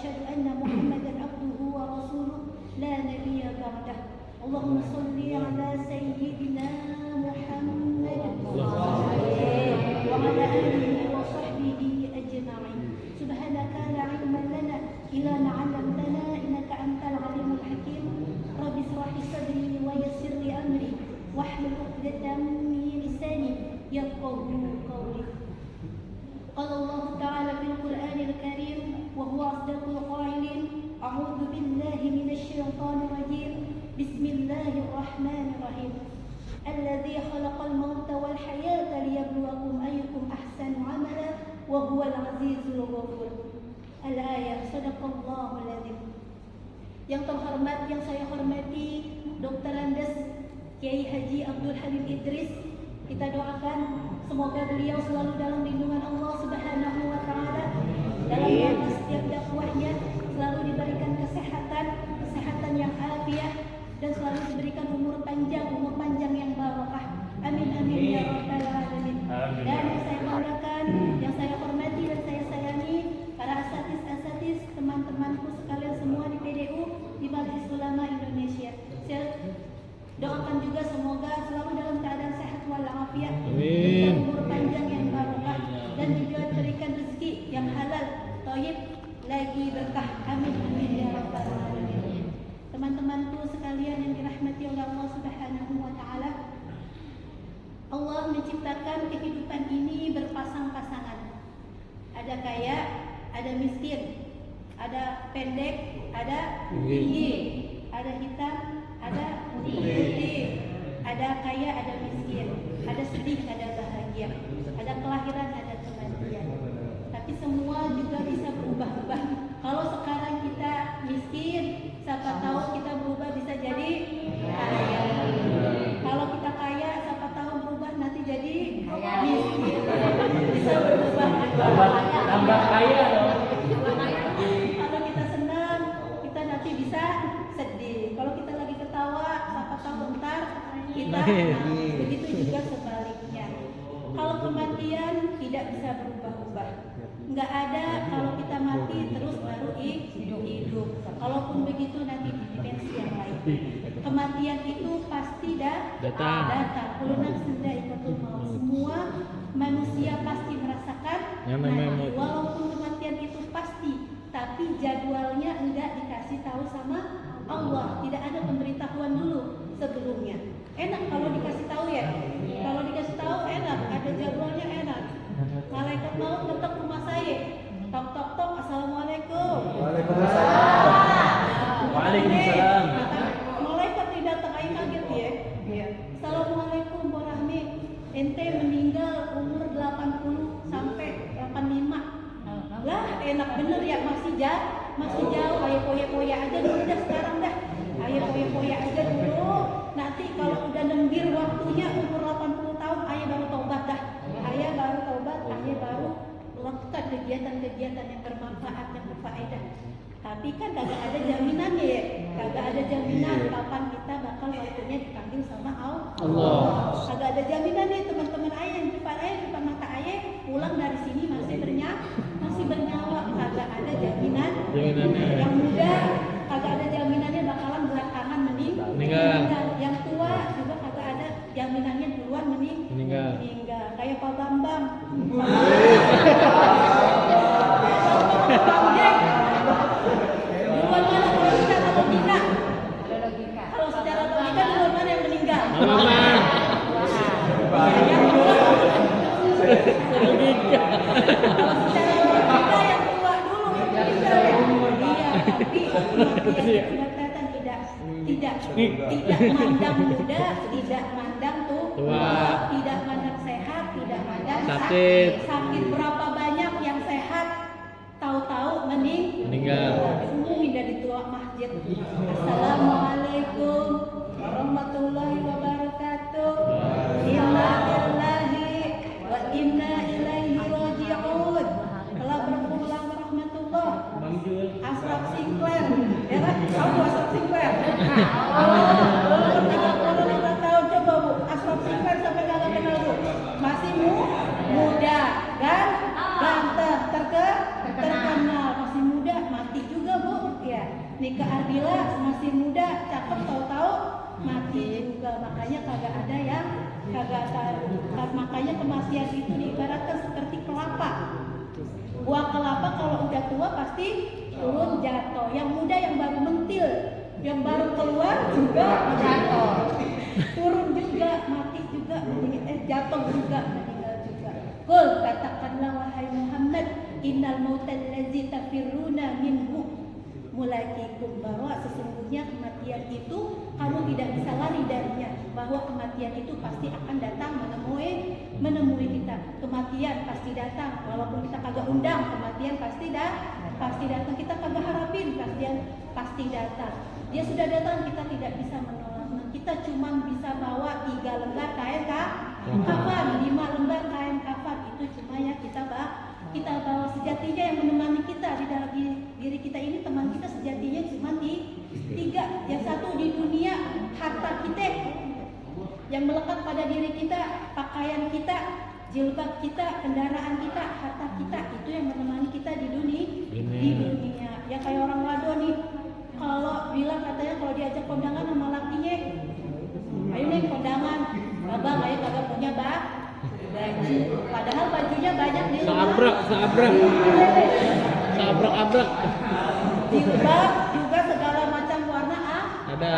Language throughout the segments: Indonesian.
وأشهد أن محمدا عبده ورسوله لا نبي بعده. اللهم صل على سيدنا محمد وعلى آله وصحبه أجمعين. سبحانك لا علم لنا إلا ما علمتنا إنك أنت العليم الحكيم. رب اشرح لي صدري ويسر لي أمري واحلل عقدة من لساني يفقهوا قولي. قال الله تعالى في القرآن الكريم وهو أصدق القائلين: أعوذ بالله من الشيطان الرجيم بسم الله الرحمن الرحيم الذي خلق الموت والحياة ليبلوكم أيكم أحسن عملا وهو العزيز الغفور. Al-ayat. Sadaqallahul Adzim. Yang terhormat, yang saya hormati Dr. Andes Kiai Haji Abdul Halim Idris, kita doakan semoga beliau selalu dalam lindungan Allah Subhanahu wa taala, dalam setiap dakwahnya selalu diberikan kesehatan yang afiat, dan selalu diberikan umur panjang yang barokah. Amin amin ya rabbal alamin. Dan yang saya banggakan, yang saya hormati dan saya sayangi para asatis, teman-temanku sekalian semua di PDU, di Majelis Ulama Indonesia. Saya doakan juga semoga selalu dalam keadaan sehat walafiat, diberikan umur panjang yang barokah, dan juga diberikan rezeki yang halal, thayyib, lagi berkah. Amin amin ya rabbal alamin. Teman-temanku sekalian yang dirahmati oleh Allah Subhanahu wa taala, Allah menciptakan kehidupan ini berpasang-pasangan. Ada kaya, ada miskin, ada pendek, ada tinggi, ada hitam, ada putih, ada kaya, ada miskin, ada sedih, ada bahagia, ada kelahiran, ada kematian. Tapi semua juga bisa berubah-ubah. Kalau sekarang kita miskin, siapa tahu kita berubah bisa jadi kaya. Kalau kita kaya, siapa tahu berubah nanti jadi miskin. Bisa berubah. Tambah kaya dong. Kalau kita senang, kita nanti bisa sedih. Kalau kita lagi ketawa, siapa tahu ntar kita begitu juga sebaliknya. Kalau kematian tidak bisa berubah-ubah. Nggak ada kalau kita mati terus baru hidup. Kalaupun begitu nanti di dimensi yang lain. Kematian itu pasti datang. Kullu nafsin dha'iqatul maut. Semua manusia pasti merasakan mati. Walaupun kematian itu pasti, tapi jadwalnya enggak dikasih tahu sama Allah. Tidak ada pemberitahuan dulu sebelumnya. Enak kalau dikasih tahu ya. Kalau dikasih tahu enak, ada jadwalnya enak. Malaikat maut ketok rumah saya. Tok tok tok, assalamualaikum. Waalaikumsalam. Malaikat tidak datang, ayo kaget ya. Assalamualaikum Bu Rahmi. Ente meninggal umur 80 sampai 85. Lah enak bener ya, masih jauh. Ayo poya-poya aja dulu dah sekarang dah. Ayo poya-poya aja dulu. Nanti kalau udah nembir waktunya umur 80 tahun, ayo baru taubat dah. Ayo baru taubat, ayo baru melakukan kegiatan-kegiatan yang bermanfaat dan berfaedah. Tapi kan kagak ada jaminannya ya. Kagak ada jaminan kapan kita bakal waktunya dipanggil sama Allah. Kagak ada jaminan nih teman-teman ayah yang depan mata ayah pulang dari sini masih bernyawa. Kagak ada jaminan. Yang muda kagak ada jaminannya bakalan belakangan meninggal. Yang tua juga kagak ada jaminannya duluan meninggal. Kayak Pak Bambang. Duluan mana kalau secara logika? Kalau secara logika duluan mana yang meninggal? Kalau secara logika yang tua dulu yang meninggal. Iya, tapi kelihatan tidak mandang muda, tidak mandang tua, tidak mandang sehat, tidak mandang sakit. Berapa banyak yang sehat tahu-tahu meninggal. Umumin dari tua masjid. Assalamualaikum warahmatullahi wabarakatuh. Inna lillahi wa inna ilaihi raji'un. Telah berpulang rahmatullah. Asraf Sinclair. Ya kan? Kamu Asraf Sinclair. Tahun coba Bu, Asraf Sinclair sampai kagak kenal Bu. Masih muda kan? Ganteng, terkenal, masih muda, mati juga. mati juga. Makanya kagak ada yang makanya kematian itu diibaratkan seperti kelapa. Buah kelapa kalau udah tua pasti turun jatuh. Yang muda yang baru mentil, yang baru keluar juga jatuh. Turun juga, mati juga, jatuh juga, meninggal juga. Qul, katakanlah wahai Muhammad, innal mautal ladzi tafirruna minhu mulaqikum, bahwa sesungguhnya kematian itu kamu tidak bisa lari darinya, bahwa kematian itu pasti akan datang menemui kita. Kematian pasti datang, walaupun kita kagak undang, kematian pasti datang. Kita kagak harapin, pasti datang. Dia sudah datang, kita tidak bisa menolaknya. Kita cuma bisa bawa 3 lembar kain kafan, 5 lembar kain kafan, itu cuma ya kita bawa. Sejatinya yang menemani kita di dalam diri kita ini, teman kita sejatinya cuma 3. Yang satu di dunia, harta kita yang melekat pada diri kita, pakaian kita, jilbab kita, kendaraan kita, harta kita, itu yang menemani kita di dunia. Ya kayak orang wado nih, kalau bilang katanya kalau diajak kondangan sama lakinya, ayo nih kondangan, abang ayo kagak punya baju, padahal bajunya banyak di rumah. Seabrak. Jilbab juga segala macam warna ada.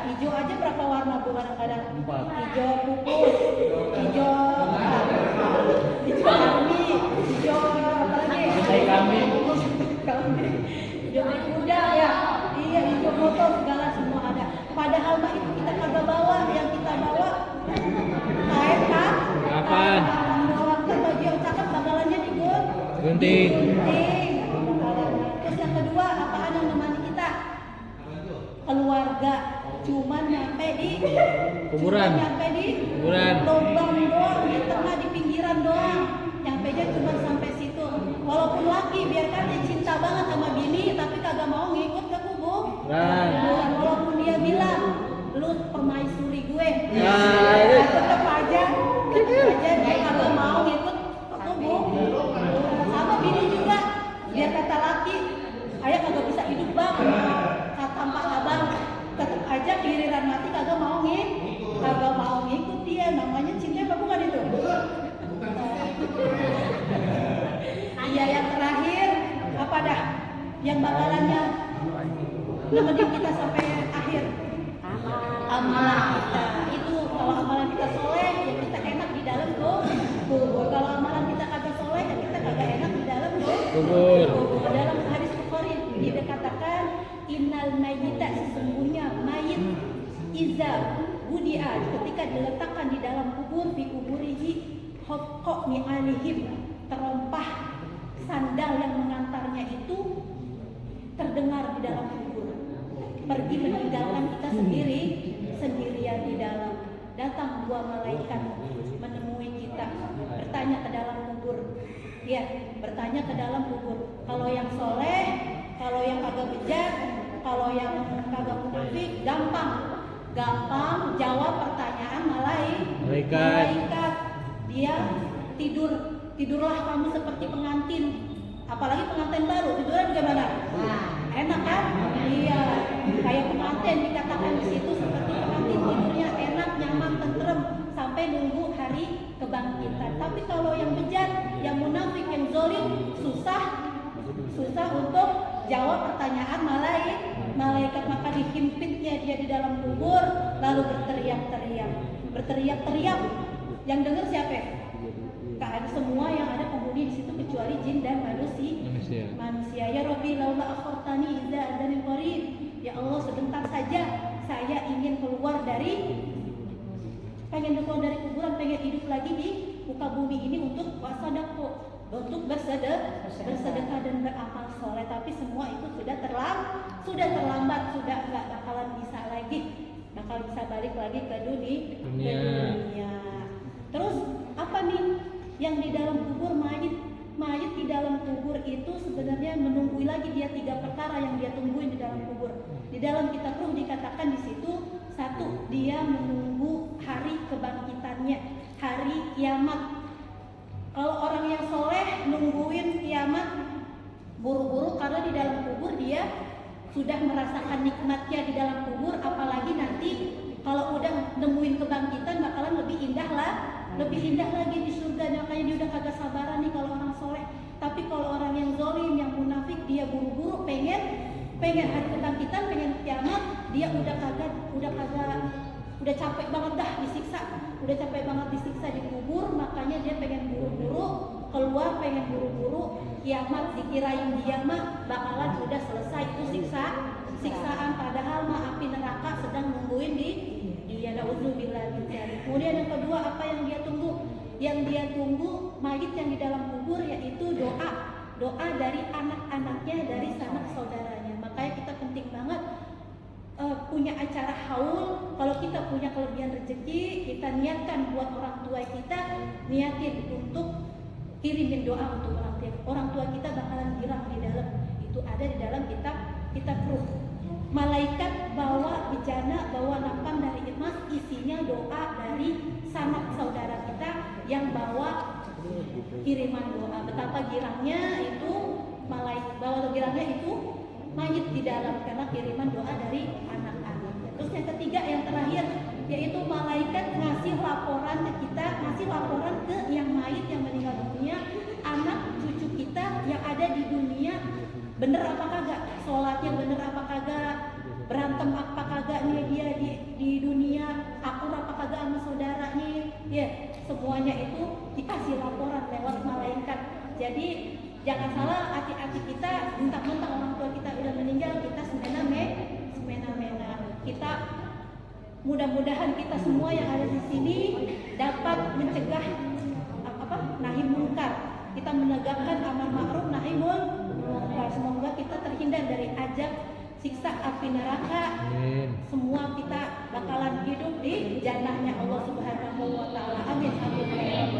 Hijau aja berapa warna bu kadang-kadang? 4. Hijau pupus, hijau kami, hijau apa lagi? Hijau kuda ya. Iya, hijau motor segala semua ada. Padahal mah itu kita kagak bawa, yang kita bawa kain kapan? Kan baju yang cakep bakalannya digunting. Terus yang kedua, apaan yang menemani kita? Keluarga. Cuman nyampe di kuburan. Lubang doang, di tengah, di pinggiran doang. Nyampenya cuma sampai situ. Walaupun laki, biarkan dia cinta banget sama bini, tapi kagak mau ngikut ke kubur. Walaupun dia bilang, lu permaisuri gue. Tetep aja dia kagak mau ngikut ke kubur. Sama bini juga, biar kata laki, ayah kagak bisa hidup bang, kata mak abang, tetep aja giliran mati kagak mau ngikut dia. Namanya cinta apa bukan itu? Iya, yang terakhir apa dah? Yang bakalannya nemenin kita sampai akhir. Amalan kita itu, kalau amalan kita soleh ya kita enak di dalam kubur. Kalau amalan kita kagak soleh ya kita kagak enak di dalam kubur. Dalam hadis Bukhari dikatakan innal mayyita, sesungguhnya mayit, iza budia, ketika diletakkan di dalam kubur, fi kuburihi haqqa mi'alihim, terompah sandal yang mengantarnya itu terdengar di dalam kubur. Pergi meninggalkan kita sendirian di dalam. Datang 2 malaikat menemui kita, bertanya ke dalam kubur. Ya, bertanya ke dalam kubur. Kalau yang soleh, kalau yang kagak bejat, kalau yang kagak munafik, gampang jawab pertanyaan malaikat. Dia tidurlah kamu seperti pengantin. Apalagi pengantin baru, tidurnya bagaimana? Enak kan? Iya, kayak pengantin dikatakan di situ seperti pengantin, tidurnya enak, nyaman, tentrem sampai nunggu hari kebangkitan. Tapi kalau yang bejat, yang munafik, yang zalim, susah untuk jawab pertanyaan malaikat. Maka dihimpitnya dia di dalam kubur, lalu berteriak. Yang dengar siapa? Ada semua yang ada penghuni di situ kecuali jin dan manusia. Ya Rabbi laula akhartani idza adanil qarib, ya Allah sebentar saja saya ingin keluar dari kuburan, pengen hidup lagi di muka bumi ini untuk bersedekah dan beramal soleh. Tapi semua itu sudah terlambat, sudah nggak bakalan bisa balik lagi ke dunia. Terus apa nih yang di dalam kubur? Mayit di dalam kubur itu sebenarnya menunggu lagi dia 3 perkara yang dia tungguin di dalam kubur. Di dalam kitab Ruh dikatakan di situ, 1, dia menunggu hari kebangkitannya, hari kiamat. Kalau orang yang soleh nungguin kiamat buru-buru, karena di dalam kubur dia sudah merasakan nikmatnya di dalam kubur. Apalagi nanti kalau lebih indah lagi di surga. Makanya dia udah kagak sabaran nih kalau orang soleh. Tapi kalau orang yang zalim, yang munafik, dia buru-buru pengen hari kebangkitan, pengen kiamat, dia udah capek banget dah disiksa, udah capek banget disiksa di kubur, makanya dia pengen buru-buru keluar, pengen buru-buru kiamat, dikirain dia mah bakalan udah selesai itu siksaan, padahal mah api neraka sedang nungguin di dia. Nauzubillah min dzalik. Kemudian yang kedua, apa yang dia tunggu? Yang dia tunggu mayit yang di dalam kubur, yaitu doa dari anak-anaknya, dari sanak saudaranya. Makanya kita penting banget punya acara haul. Kalau kita punya kelebihan rezeki, kita niatkan buat orang tua kita, niatin untuk kirimin doa untuk orang tua kita bakalan girang di dalam. Itu ada di dalam kitab ruh. Malaikat bawa bejana, bawa nampan dari emas, isinya doa dari sanak saudara kita yang bawa kiriman doa. Betapa girangnya itu malaikat, bawa girangnya itu mayit di dalam karena kiriman doa dari anak-anaknya. Terus yang ketiga, yang terakhir, yaitu malaikat ngasih laporan ke kita, ngasih laporan ke yang mayit yang meninggal dunia, anak cucu kita yang ada di dunia, bener apa kagak, sholatnya bener apa kagak, berantem apa kagak nih dia di dunia, akur apa kagak sama saudaranya, ya semuanya itu dikasih laporan lewat malaikat. Jadi jangan salah, hati-hati kita mentang-mentang orang tua kita udah meninggal, kita semena-mena. Kita mudah-mudahan kita semua yang ada di sini dapat mencegah nahi munkar. Kita menegakkan amar ma'ruf nahi munkar. Semoga kita terhindar dari azab siksa api neraka. Semua kita bakalan hidup di jannahnya Allah Subhanahu wa taala. Amin. Amin.